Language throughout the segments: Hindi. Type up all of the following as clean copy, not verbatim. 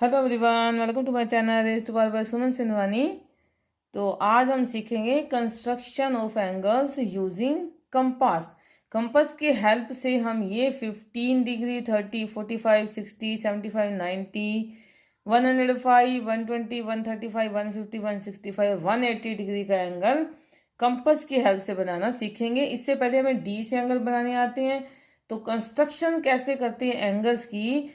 Hello everyone, welcome to my channel rest by Suman Sinwani. तो आज हम सीखेंगे construction of angles using compass. Compass की हेल्प से हम ये 15 डिग्री, 30, 45, 60, 75, 90, 105, 120, 135, 150, 165 और 180 डिग्री का एंगल कंपास की हेल्प से बनाना सीखेंगे। इससे पहले हमें डी से एंगल बनाने आते हैं, तो कंस्ट्रक्शन कैसे करते हैं एंगल्स की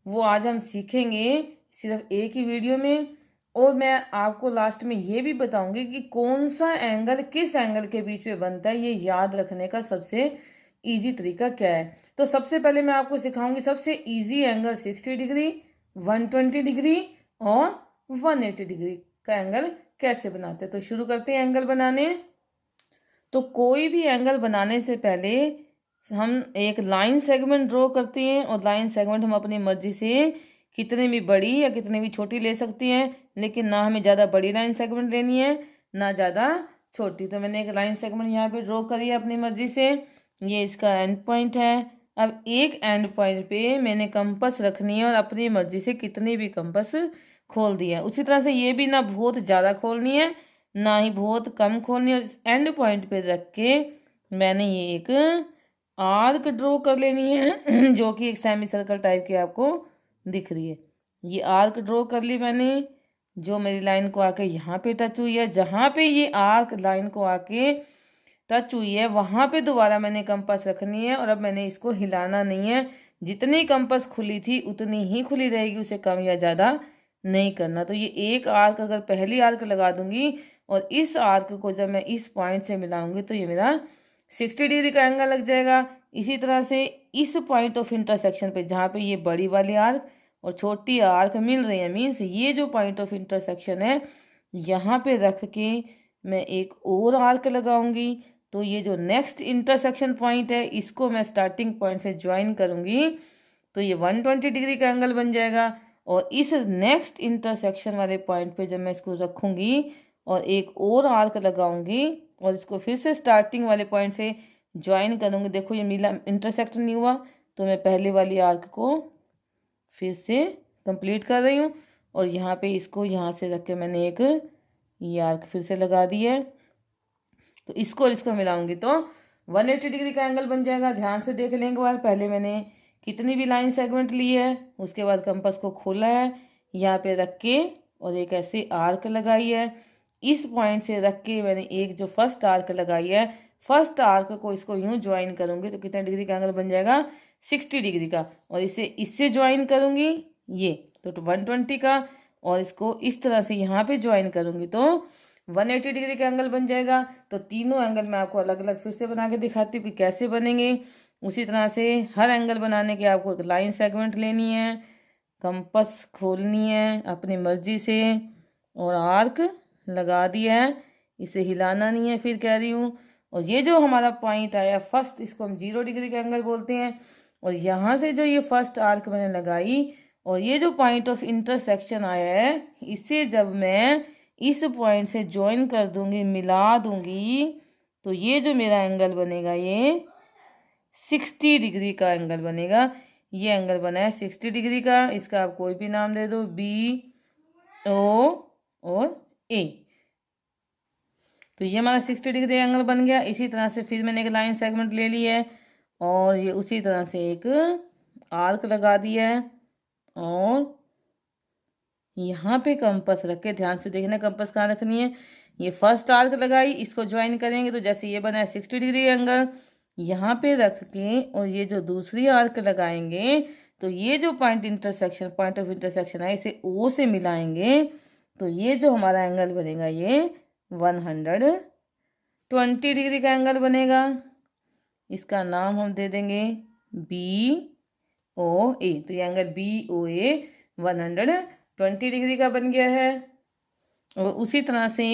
वो आज हम सीखेंगे सिर्फ एक ही वीडियो में। और मैं आपको लास्ट में ये भी बताऊंगी कि कौन सा एंगल किस एंगल के बीच में बनता है। ये याद रखने का सबसे इजी तरीका क्या है। तो सबसे पहले मैं आपको सिखाऊंगी सबसे इजी एंगल 60 डिग्री, 120 डिग्री और 180 डिग्री का एंगल कैसे बनाते हैं। तो शुरू करते हैं एंगल बनाने। तो कोई भी एंगल बनाने से पहले हम एक लाइन सेगमेंट ड्रॉ करते हैं, और लाइन सेगमेंट हम अपनी मर्जी से कितने भी बड़ी या कितने भी छोटी ले सकती हैं, लेकिन ना हमें ज़्यादा बड़ी लाइन सेगमेंट लेनी है ना ज़्यादा छोटी। तो मैंने एक लाइन सेगमेंट यहाँ पे ड्रॉ करी है अपनी मर्जी से। ये इसका एंड पॉइंट है। अब एक एंड पॉइंट पे मैंने कंपास रखनी है और अपनी मर्जी से कितनी भी कंपास खोल दिया। उसी तरह से ये भी ना बहुत ज़्यादा खोलनी है ना ही बहुत कम खोलनी है। एंड पॉइंट पे रख के मैंने ये एक आर्क ड्रॉ कर लेनी है जो कि एक सेमी सर्कल टाइप की आपको दिख रही है। ये आर्क ड्रॉ कर ली मैंने, जो मेरी लाइन को आके यहाँ पे टच हुई है। जहाँ पे ये आर्क लाइन को आके टच हुई है वहाँ पे दोबारा मैंने कंपास रखनी है, और अब मैंने इसको हिलाना नहीं है। जितनी कंपास खुली थी उतनी ही खुली रहेगी, उसे कम या ज़्यादा नहीं करना। तो ये एक आर्क अगर पहली आर्क लगा दूंगी और इस आर्क को जब मैं इस पॉइंट से मिलाऊंगी तो ये मेरा 60 डिग्री का एंगल लग जाएगा। इसी तरह से इस पॉइंट ऑफ इंटरसेक्शन पे जहाँ पे ये बड़ी वाली आर्क और छोटी आर्क मिल रही है, मीन्स ये जो पॉइंट ऑफ इंटरसेक्शन है यहाँ पे रख के मैं एक और आर्क लगाऊंगी। तो ये जो नेक्स्ट इंटरसेक्शन पॉइंट है इसको मैं स्टार्टिंग पॉइंट से ज्वाइन करूंगी, तो ये 120 डिग्री का एंगल बन जाएगा। और इस नेक्स्ट इंटरसेक्शन वाले पॉइंट पे जब मैं इसको रखूंगी और एक और आर्क लगाऊंगी और इसको फिर से स्टार्टिंग वाले पॉइंट से ज्वाइन करूंगी, देखो ये मिला इंटरसेक्ट नहीं हुआ, तो मैं पहले वाली आर्क को फिर से कंप्लीट कर रही हूँ। और यहाँ पे इसको यहाँ से रख के मैंने एक ये आर्क फिर से लगा दी है। तो इसको और इसको मिलाऊंगी तो 180 डिग्री का एंगल बन जाएगा। ध्यान से देख लेंगे बार, पहले मैंने कितनी भी लाइन सेगमेंट ली है, उसके बाद कंपास को खोला है यहाँ पे रख के और एक ऐसे आर्क लगाई है। इस पॉइंट से रख के मैंने एक जो फर्स्ट आर्क लगाई है, फर्स्ट आर्क को इसको यूं ज्वाइन करूंगी तो कितने डिग्री का एंगल बन जाएगा 60 डिग्री का। और इसे इससे ज्वाइन करूंगी ये तो 120 का, और इसको इस तरह से यहाँ पे ज्वाइन करूंगी तो 180 डिग्री का एंगल बन जाएगा। तो तीनों एंगल मैं आपको अलग अलग फिर से बना के दिखाती हूँ कि कैसे बनेंगे। उसी तरह से हर एंगल बनाने के आपको एक लाइन सेगमेंट लेनी है, कंपास खोलनी है अपनी मर्जी से और आर्क लगा दिया है, इसे हिलाना नहीं है फिर कह रही हूँ। और ये जो हमारा पॉइंट आया फर्स्ट, इसको हम 0 डिग्री का एंगल बोलते हैं। और यहाँ से जो ये फर्स्ट आर्क मैंने लगाई और ये जो पॉइंट ऑफ इंटरसेक्शन आया है, इसे जब मैं इस पॉइंट से ज्वाइन कर दूंगी, मिला दूंगी, तो ये जो मेरा एंगल बनेगा ये 60 डिग्री का एंगल बनेगा। ये एंगल बना है 60 डिग्री का, इसका आप कोई भी नाम दे दो, बी, ओ और ए। तो ये हमारा 60 डिग्री एंगल बन गया। इसी तरह से फिर मैंने एक लाइन सेगमेंट ले ली है और ये उसी तरह से एक आर्क लगा दिया है और यहाँ पे कंपास रख के ध्यान से देखना कंपास कहाँ रखनी है। ये फर्स्ट आर्क लगाई, इसको ज्वाइन करेंगे तो जैसे ये बना है 60 डिग्री एंगल, यहाँ पे रख के और ये जो दूसरी आर्क लगाएंगे तो ये जो पॉइंट ऑफ इंटरसेक्शन है इसे ओ से मिलाएंगे, तो ये जो हमारा एंगल बनेगा ये 120 डिग्री का एंगल बनेगा। इसका नाम हम दे देंगे बी ओ ए। तो ये एंगल बी ओ ए 120 डिग्री का बन गया है। और उसी तरह से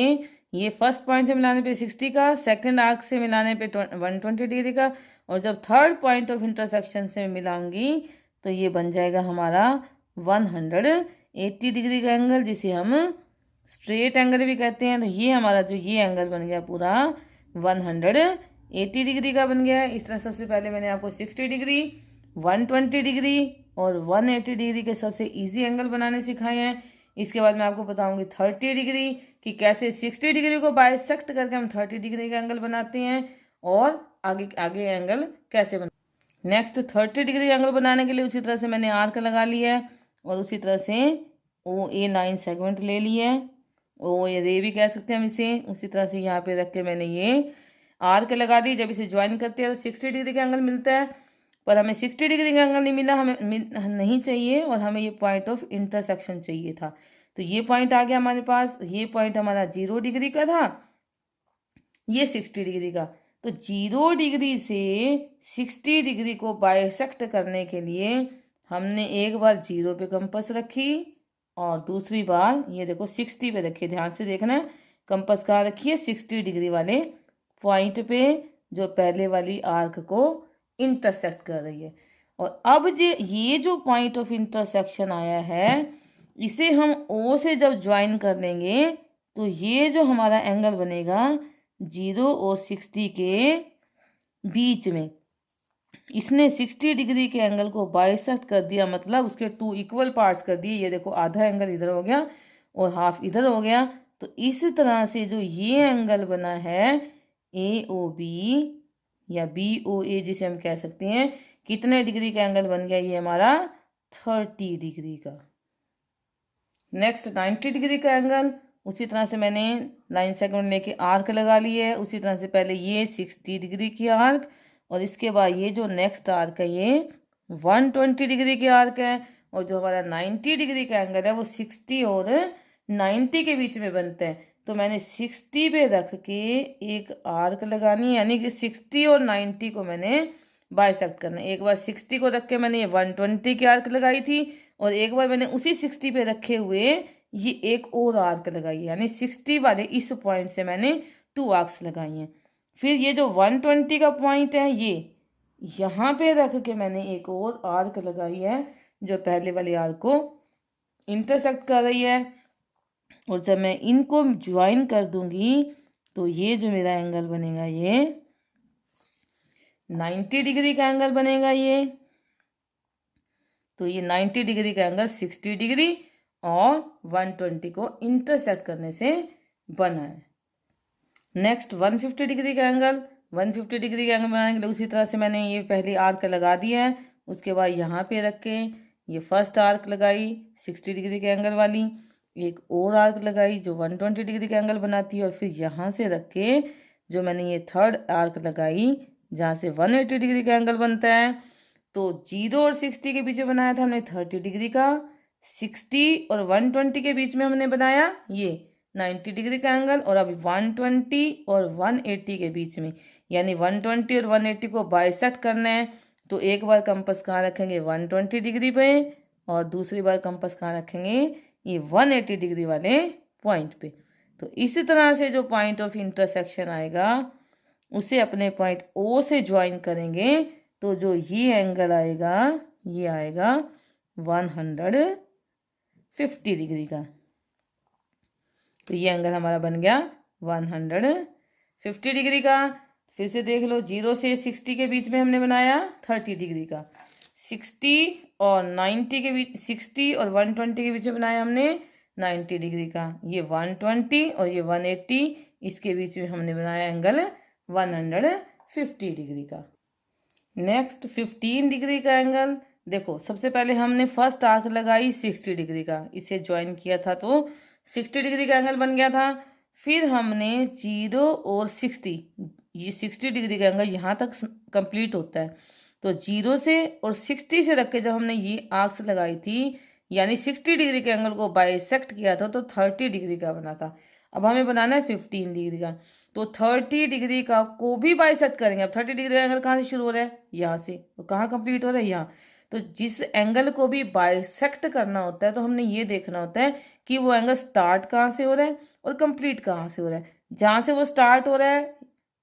ये फर्स्ट पॉइंट से मिलाने पे 60 का, सेकंड आर्क से मिलाने पे 120 डिग्री का, और जब थर्ड पॉइंट ऑफ इंटरसेक्शन से मिलाऊंगी तो ये बन जाएगा हमारा 180 डिग्री का एंगल, जिसे हम स्ट्रेट एंगल भी कहते हैं। तो ये हमारा जो ये एंगल बन गया पूरा 180 डिग्री का बन गया है। इस तरह सबसे पहले मैंने आपको 60 डिग्री, 120 डिग्री और 180 डिग्री के सबसे इजी एंगल बनाने सिखाए हैं। इसके बाद मैं आपको बताऊंगी 30 डिग्री कि कैसे 60 डिग्री को बाइसेक्ट करके हम 30 डिग्री का एंगल बनाते हैं और आगे आगे एंगल कैसे बना। नेक्स्ट 30 डिग्री एंगल बनाने के लिए उसी तरह से मैंने आर्क लगा लिया है और उसी तरह से ओ ए लाइन सेगमेंट ले लिया है, ओ ए रे भी कह सकते हैं हम इसे। उसी तरह से यहाँ पे रख के मैंने ये आर्क लगा दी। जब इसे ज्वाइन करते हैं तो 60 डिग्री का एंगल मिलता है, पर हमें 60 डिग्री का एंगल नहीं मिला, हमें नहीं चाहिए, और हमें ये पॉइंट ऑफ इंटरसेक्शन चाहिए था। तो ये पॉइंट आ गया हमारे पास। ये पॉइंट हमारा 0 डिग्री का था, ये 60 डिग्री का। तो 0 डिग्री से 60 डिग्री को बाइसेक्ट करने के लिए हमने एक बार 0 पे कंपास रखी और दूसरी बार ये देखो 60 पे रखी। ध्यान से देखना, कंपास कहाँ रखी है? 60 डिग्री वाले पॉइंट पे, जो पहले वाली आर्क को इंटरसेक्ट कर रही है। और अब ये जो पॉइंट ऑफ इंटरसेक्शन आया है, इसे हम ओ से जब ज्वाइन कर लेंगे तो ये जो हमारा एंगल बनेगा 0 और 60 के बीच में, इसने 60 डिग्री के एंगल को बाइसेक्ट कर दिया, मतलब उसके 2 इक्वल पार्ट्स कर दिए। ये देखो आधा एंगल इधर हो गया और हाफ इधर हो गया। तो इस तरह से जो ये एंगल बना है ए ओ बी या बी ओ ए जिसे हम कह सकते हैं, कितने डिग्री का एंगल बन गया? ये हमारा 30 डिग्री का। नेक्स्ट 90 डिग्री का एंगल, उसी तरह से मैंने लाइन सेगमेंट लेके आर्क लगा ली है। उसी तरह से पहले ये 60 डिग्री की आर्क और इसके बाद ये जो नेक्स्ट आर्क है ये 120 डिग्री की आर्क है। और जो हमारा 90 डिग्री का एंगल है वो 60 और 90 के बीच में बनता है। तो मैंने 60 पे रख के एक आर्क लगानी है, यानी कि 60 और 90 को मैंने बाइसेक्ट करना है। एक बार 60 को रख के मैंने ये 120 की आर्क लगाई थी और एक बार मैंने उसी 60 पे रखे हुए ये एक और आर्क लगाई है, यानी 60 वाले इस पॉइंट से मैंने 2 आर्क्स लगाई हैं। फिर ये जो 120 का पॉइंट है ये यहाँ पे रख के मैंने एक और आर्क लगाई है जो पहले वाले आर्क को इंटरसेक्ट कर रही है। और जब मैं इनको ज्वाइन कर दूंगी तो ये जो मेरा एंगल बनेगा ये 90 डिग्री का एंगल बनेगा ये। तो ये 90 डिग्री का एंगल 60 डिग्री और 120 को इंटरसेक्ट करने से बना है। नेक्स्ट 150 डिग्री का एंगल, 150 डिग्री का एंगल बनाने के लिए उसी तरह से मैंने ये पहली आर्क लगा दी है। उसके बाद यहाँ पे रख के ये फर्स्ट आर्क लगाई 60 डिग्री के एंगल वाली, एक और आर्क लगाई जो 120 डिग्री का एंगल बनाती है, और फिर यहाँ से रख के जो मैंने ये थर्ड आर्क लगाई जहाँ से 180 डिग्री का एंगल बनता है। तो 0 और 60 के बीच में बनाया था हमने 30 डिग्री का, 60 और 120 के बीच में हमने बनाया ये 90 डिग्री का एंगल, और अभी 120 और 180 के बीच में, यानी 120 और 180 को बाइसेक्ट करना है। तो एक बार कंपास कहाँ रखेंगे? 120 डिग्री पे, और दूसरी बार कंपास कहाँ रखेंगे? ये 180 डिग्री वाले पॉइंट पे। तो इसी तरह से जो पॉइंट ऑफ इंटरसेक्शन आएगा उसे अपने पॉइंट ओ से ज्वाइन करेंगे तो जो ये एंगल आएगा ये आएगा 150 डिग्री का। तो ये एंगल हमारा बन गया 150 डिग्री का। फिर से देख लो, 0 से 60 के बीच में हमने बनाया 30 डिग्री का, 60 और 90 के बीच, 60 और 120 के बीच में बनाया हमने 90 डिग्री का। ये 120 और ये 180, इसके बीच में हमने बनाया एंगल 150 डिग्री का। नेक्स्ट 15 डिग्री का एंगल, देखो सबसे पहले हमने फर्स्ट आर्क लगाई 60 डिग्री का, इसे ज्वाइन किया था तो 60 डिग्री का एंगल बन गया था। फिर हमने 0 और 60, ये 60 डिग्री का एंगल यहाँ तक कंप्लीट होता है। तो 0 से और 60 से रख के जब हमने ये आर्क्स लगाई थी, यानी 60 डिग्री के एंगल को बाइसेक्ट किया था तो 30 डिग्री का बना था। अब हमें बनाना है 15 डिग्री का, तो 30 डिग्री का को भी बाइसेक्ट करेंगे। अब 30 डिग्री का एंगल कहाँ से शुरू हो रहा है? यहाँ से। तो कहाँ कंप्लीट हो रहा है? यहाँ। तो जिस एंगल को भी बाइसेक्ट करना होता है तो हमने ये देखना होता है कि वो एंगल स्टार्ट कहाँ से हो रहा है और कंप्लीट कहाँ से हो रहा है। जहाँ से वो स्टार्ट हो रहा है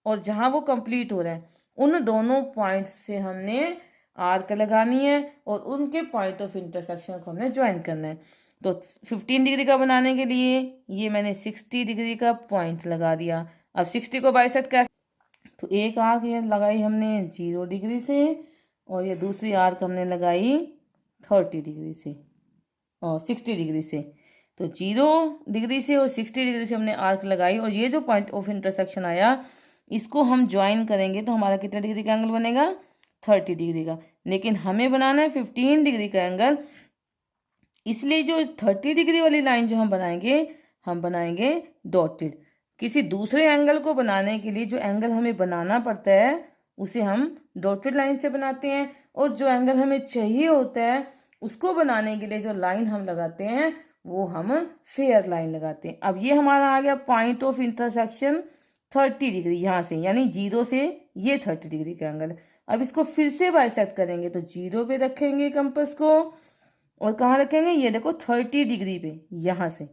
और जहाँ वो कंप्लीट हो रहा है, उन दोनों पॉइंट्स से हमने आर्क लगानी है और उनके पॉइंट ऑफ इंटरसेक्शन को हमने ज्वाइन करना है। तो 15 डिग्री का बनाने के लिए ये मैंने 60 डिग्री का पॉइंट लगा दिया। अब 60 को बाइसेक्ट कैसे? तो एक आर्क ये लगाई हमने 0 डिग्री से और ये दूसरी आर्क हमने लगाई 30 डिग्री से और 60 डिग्री से। तो 0 डिग्री से और 60 डिग्री से हमने आर्क लगाई, और ये जो पॉइंट ऑफ इंटरसेक्शन आया इसको हम ज्वाइन करेंगे तो हमारा कितने डिग्री का एंगल बनेगा? 30 डिग्री का। लेकिन हमें बनाना है 15 डिग्री का एंगल, इसलिए जो 30 डिग्री वाली लाइन जो हम बनाएंगे डॉटेड। किसी दूसरे एंगल को बनाने के लिए जो एंगल हमें बनाना पड़ता है उसे हम डॉटेड लाइन से बनाते हैं, और जो एंगल हमें चाहिए होता है उसको बनाने के लिए जो लाइन हम लगाते हैं वो हम फेयर लाइन लगाते हैं। अब ये हमारा आ गया पॉइंट ऑफ इंटरसेक्शन 30 डिग्री यहाँ से, यानी 0 से ये 30 डिग्री का एंगल है। अब इसको फिर से बाइसेक्ट करेंगे तो 0 पे रखेंगे कंपास को, और कहाँ रखेंगे? ये देखो 30 डिग्री पे, यहाँ से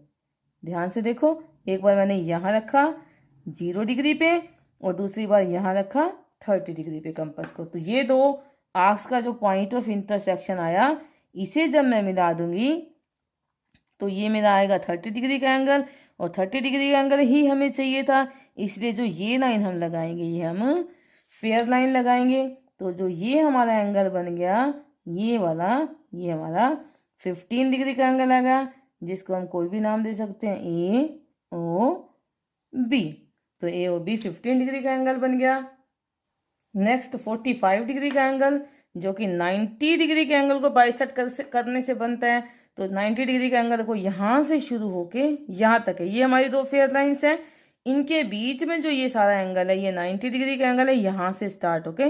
ध्यान से देखो, एक बार मैंने यहाँ रखा 0 डिग्री पे और दूसरी बार यहाँ रखा 30 डिग्री पे कंपास को। तो ये दो आर्क्स का जो पॉइंट ऑफ इंटरसेक्शन आया इसे जब मैं मिला दूंगी तो ये मेरा आएगा 30 डिग्री का एंगल, और 30 डिग्री का एंगल ही हमें चाहिए था, इसलिए जो ये लाइन हम लगाएंगे ये हम फेयर लाइन लगाएंगे। तो जो ये हमारा एंगल बन गया ये वाला, ये हमारा 15 डिग्री का एंगल आएगा, जिसको हम कोई भी नाम दे सकते हैं ए ओ बी। तो ए ओ बी 15 डिग्री का एंगल बन गया। नेक्स्ट 45 डिग्री का एंगल जो कि 90 डिग्री के एंगल को बाइसेक्ट करने से बनता है। तो 90 डिग्री का एंगल को यहाँ से शुरू होके यहाँ तक है, ये हमारी दो फेयर लाइंस हैं, इनके बीच में जो ये सारा एंगल है ये 90 डिग्री का एंगल है, यहाँ से स्टार्ट होके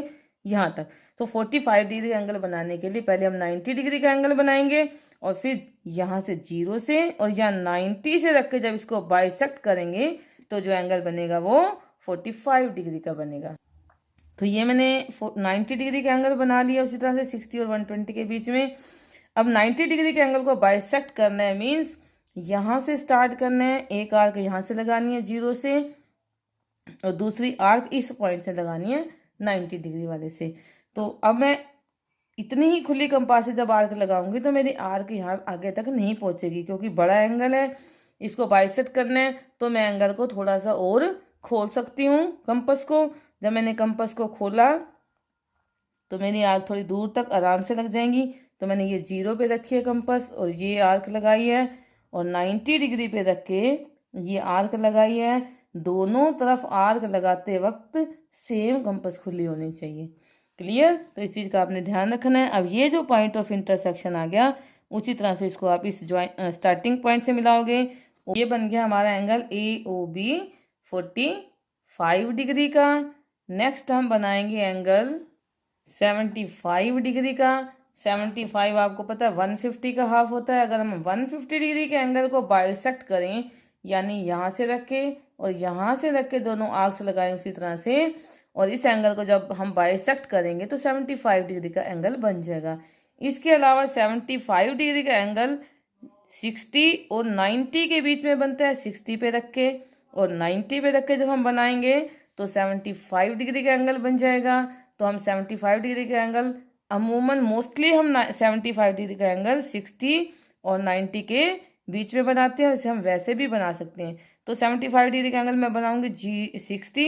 यहाँ तक। तो 45 डिग्री एंगल बनाने के लिए पहले हम 90 डिग्री का एंगल बनाएंगे, और फिर यहाँ से 0 से और यहाँ 90 से रख के जब इसको बाइसेक्ट करेंगे तो जो एंगल बनेगा वो 45 डिग्री का बनेगा। तो ये मैंने 90 डिग्री का एंगल बना लिया, उसी तरह से 60 और 120 के बीच में। अब 90 डिग्री के एंगल को बाइसेक्ट करना है, मीन्स यहाँ से स्टार्ट करना है, एक आर्क यहाँ से लगानी है 0 से और दूसरी आर्क इस पॉइंट से लगानी है 90 डिग्री वाले से। तो अब मैं इतनी ही खुली कंपास से जब आर्क लगाऊंगी तो मेरी आर्क यहाँ आगे तक नहीं पहुँचेगी, क्योंकि बड़ा एंगल है, इसको बाइसेक्ट करना है तो मैं एंगल को थोड़ा सा और खोल सकती हूँ कंपास को। जब मैंने कंपास को खोला तो मेरी आर्क थोड़ी दूर तक आराम से लग जाएंगी। तो मैंने ये 0 पे रखी है कंपास और ये आर्क लगाई है, और 90 डिग्री पे रख के ये आर्क लगाई है। दोनों तरफ आर्क लगाते वक्त सेम कंपास खुली होनी चाहिए। क्लियर? तो इस चीज़ का आपने ध्यान रखना है। अब ये जो पॉइंट ऑफ इंटरसेक्शन आ गया उसी तरह से इसको आप इस स्टार्टिंग पॉइंट से मिलाओगे, ये बन गया हमारा angle A O B 45 degree का। नेक्स्ट हम बनाएंगे एंगल 75 डिग्री का। 75 आपको पता है 150 का हाफ होता है। अगर हम 150 डिग्री के एंगल को बाइसेक्ट करें, यानी यहाँ से रख के और यहाँ से रख के दोनों आर्क्स लगाएं उसी तरह से, और इस एंगल को जब हम बाइसेक्ट करेंगे तो 75 डिग्री का एंगल बन जाएगा। इसके अलावा 75 डिग्री का एंगल 60 और 90 के बीच में बनता है। 60 पे रख के और 90 पे रख के जब हम बनाएंगे तो 75 डिग्री का एंगल बन जाएगा। तो हम 75 डिग्री का एंगल अमूमन मोस्टली हम 75 डिग्री का एंगल 60 और 90 के बीच में बनाते हैं, इसे हम वैसे भी बना सकते हैं। तो 75 डिग्री का एंगल मैं बनाऊंगी 60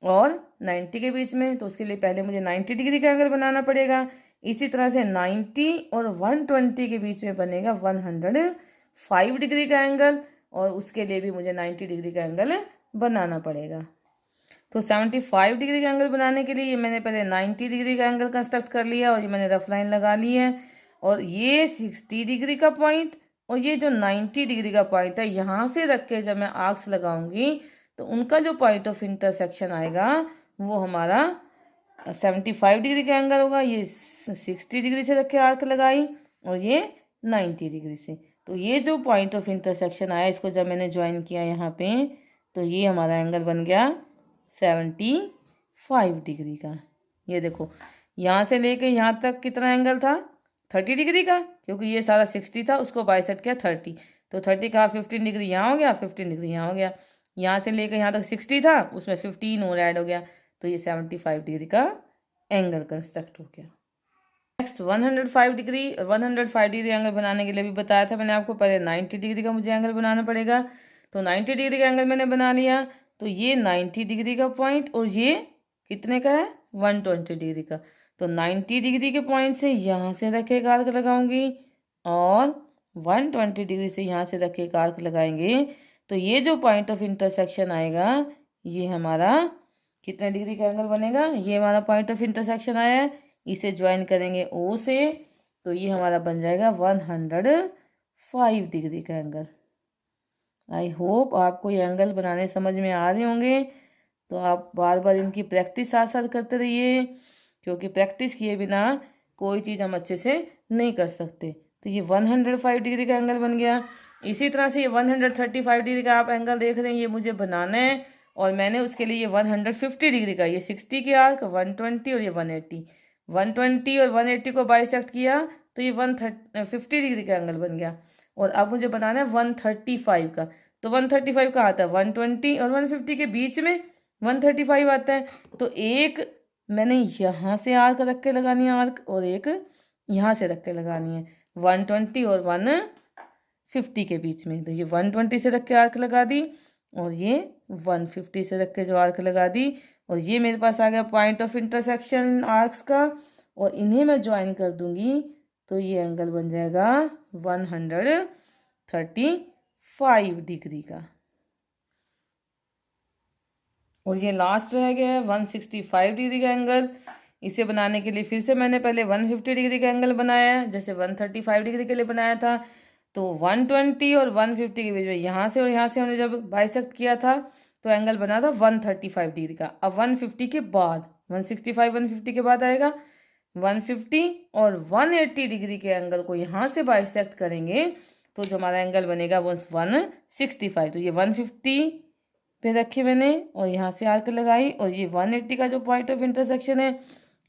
और 90 के बीच में, तो उसके लिए पहले मुझे 90 डिग्री का एंगल बनाना पड़ेगा। इसी तरह से 90 और 120 के बीच में बनेगा 105 डिग्री का एंगल, और उसके लिए भी मुझे 90 डिग्री का एंगल बनाना पड़ेगा। तो 75 डिग्री का एंगल बनाने के लिए ये मैंने पहले 90 डिग्री का एंगल कंस्ट्रक्ट कर लिया, और ये मैंने रफ लाइन लगा ली है। और ये 60 डिग्री का पॉइंट और ये जो 90 डिग्री का पॉइंट है, यहाँ से रख के जब मैं आर्क्स लगाऊंगी तो उनका जो पॉइंट ऑफ इंटरसेक्शन आएगा वो हमारा 75 डिग्री का एंगल होगा। ये 60 डिग्री से रख के आर्क लगाई और ये 90 डिग्री से। तो ये जो पॉइंट ऑफ इंटरसेक्शन आया, इसको जब मैंने ज्वाइन किया यहाँ पे, तो ये हमारा एंगल बन गया 75 डिग्री का। ये देखो यहाँ से लेके यहाँ तक कितना एंगल था? 30 डिग्री का, क्योंकि ये सारा 60 था, उसको बाइसेक्ट किया 30। तो 30 का 15 डिग्री यहाँ हो गया, 15 डिग्री यहाँ हो गया। यहाँ से लेकर यहाँ तक 60 था, उसमें 15 और ऐड हो गया, तो ये 75 डिग्री का एंगल कंस्ट्रक्ट हो गया। Next 105 degree. 105 डिग्री एंगल बनाने के लिए भी बताया था मैंने आपको, पहले 90 डिग्री का मुझे एंगल बनाना पड़ेगा। तो 90 डिग्री का एंगल मैंने बना लिया। तो ये 90 डिग्री का पॉइंट और ये कितने का है? 120 डिग्री का। तो 90 डिग्री के पॉइंट से यहाँ से रख के एक आर्क लगाऊंगी और 120 डिग्री से यहाँ से रख के एक आर्क लगाएंगे। तो ये जो पॉइंट ऑफ इंटरसेक्शन आएगा ये हमारा कितने डिग्री का एंगल बनेगा, ये हमारा पॉइंट ऑफ इंटरसेक्शन आया है, इसे ज्वाइन करेंगे O से, तो ये हमारा बन जाएगा 105 डिग्री का एंगल। आई होप आपको ये एंगल बनाने समझ में आ रहे होंगे। तो आप बार बार इनकी प्रैक्टिस साथ साथ करते रहिए, क्योंकि प्रैक्टिस किए बिना कोई चीज़ हम अच्छे से नहीं कर सकते। तो ये 105 डिग्री का एंगल बन गया। इसी तरह से ये 135 डिग्री का आप एंगल देख रहे हैं, ये मुझे बनाना है और मैंने उसके लिए ये 150 डिग्री का, ये 60 के आर्क, 120 और ये 180, 120 और 180 को बाइसेक्ट किया तो ये 150 डिग्री का एंगल बन गया। और अब मुझे बनाना है 135 का। तो 135 का आता है 120 और 150 के बीच में 135 आता है। तो एक मैंने यहाँ से आर्क रख के लगानी है आर्क, और एक यहाँ से रख के लगानी है 120 और 150 के बीच में। तो ये 120 से रख के आर्क लगा दी और ये 150 से रख के जो आर्क लगा दी, और ये मेरे पास आ गया पॉइंट ऑफ इंटरसेक्शन आर्क्स का, और इन्हें मैं ज्वाइन कर दूंगी तो ये एंगल बन जाएगा 135 डिग्री का। और ये लास्ट रह गया है 165 डिग्री का एंगल। इसे बनाने के लिए फिर से मैंने पहले 150 डिग्री का एंगल बनाया है, जैसे 135 डिग्री के लिए बनाया था। तो 120 और 150 के बीच में यहाँ से और यहाँ से हमने जब बाइसेक्ट किया था तो एंगल बना था 135 डिग्री का। अब 150 के बाद 165 150 के बाद आएगा 150 और 180 डिग्री के एंगल को यहाँ से बाइसेक्ट करेंगे तो जो हमारा एंगल बनेगा वो 165। तो ये 150 पे रखी मैंने और यहाँ से आर्क लगाई, और ये 180 का जो पॉइंट ऑफ इंटरसेक्शन है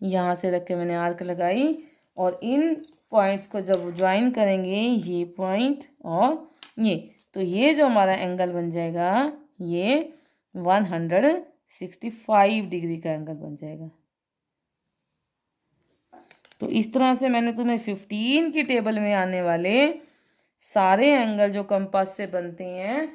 यहाँ से रख के मैंने आर्क लगाई, और इन पॉइंट्स को जब ज्वाइन करेंगे ये पॉइंट और ये, तो ये जो हमारा एंगल बन जाएगा ये 165 डिग्री का एंगल बन जाएगा। तो इस तरह से मैंने तुम्हें 15 की टेबल में आने वाले सारे एंगल जो कंपास से बनते हैं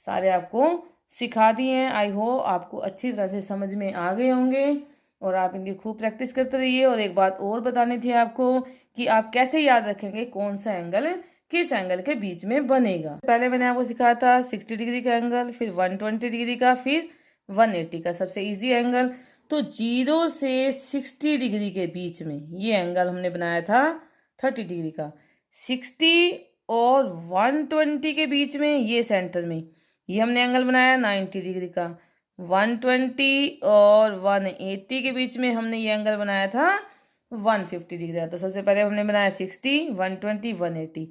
सारे आपको सिखा दिए हैं। आई होप आपको अच्छी तरह से समझ में आ गए होंगे और आप इनकी खूब प्रैक्टिस करते रहिए। और एक बात और बतानी थी आपको कि आप कैसे याद रखेंगे कौन सा एंगल किस एंगल के बीच में बनेगा। पहले मैंने आपको सिखाया था 60 डिग्री का एंगल, फिर 120 डिग्री का, फिर 180 का, सबसे इजी एंगल। तो 0 से 60 डिग्री के बीच में ये एंगल हमने बनाया था 30 डिग्री का। 60 और 120 के बीच में ये सेंटर में ये हमने एंगल बनाया 90 डिग्री का। 120 और 180 के बीच में हमने ये एंगल बनाया था 150 डिग्री का। तो सबसे पहले हमने बनाया 60, 120, 180।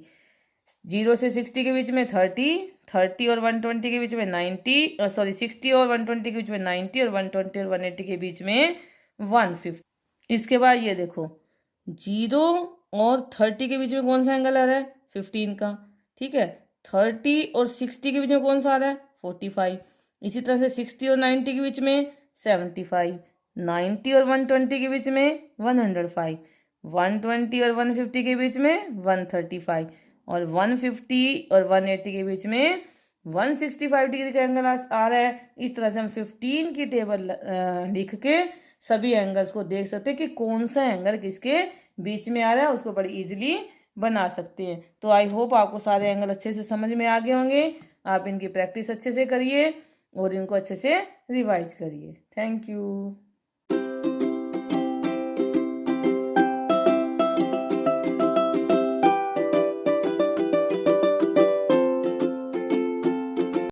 0 से 60 के बीच में 30, 30 और 120 के बीच में 90, सॉरी 60 और 120 के बीच में 90, और 120 और 180 के बीच में 150। इसके बाद ये देखो 0 और 30 के बीच में कौन सा एंगल आ रहा है 15 का, ठीक है। 30 और 60 के बीच में कौन सा आ रहा है 45। इसी तरह से 60 और 90 के बीच में 75, 90 और 120 के बीच में 105, 120 और 150 के बीच में 135, और 150 और 180 के बीच में 165 डिग्री का एंगल आ रहा है। इस तरह से हम 15 की टेबल लिख के सभी एंगल्स को देख सकते हैं कि कौन सा एंगल किसके बीच में आ रहा है, उसको बड़ी इजीली बना सकते हैं। तो आई होप आपको सारे एंगल अच्छे से समझ में आ गए होंगे। आप इनकी प्रैक्टिस अच्छे से करिए और इनको अच्छे से रिवाइज करिए। Thank you.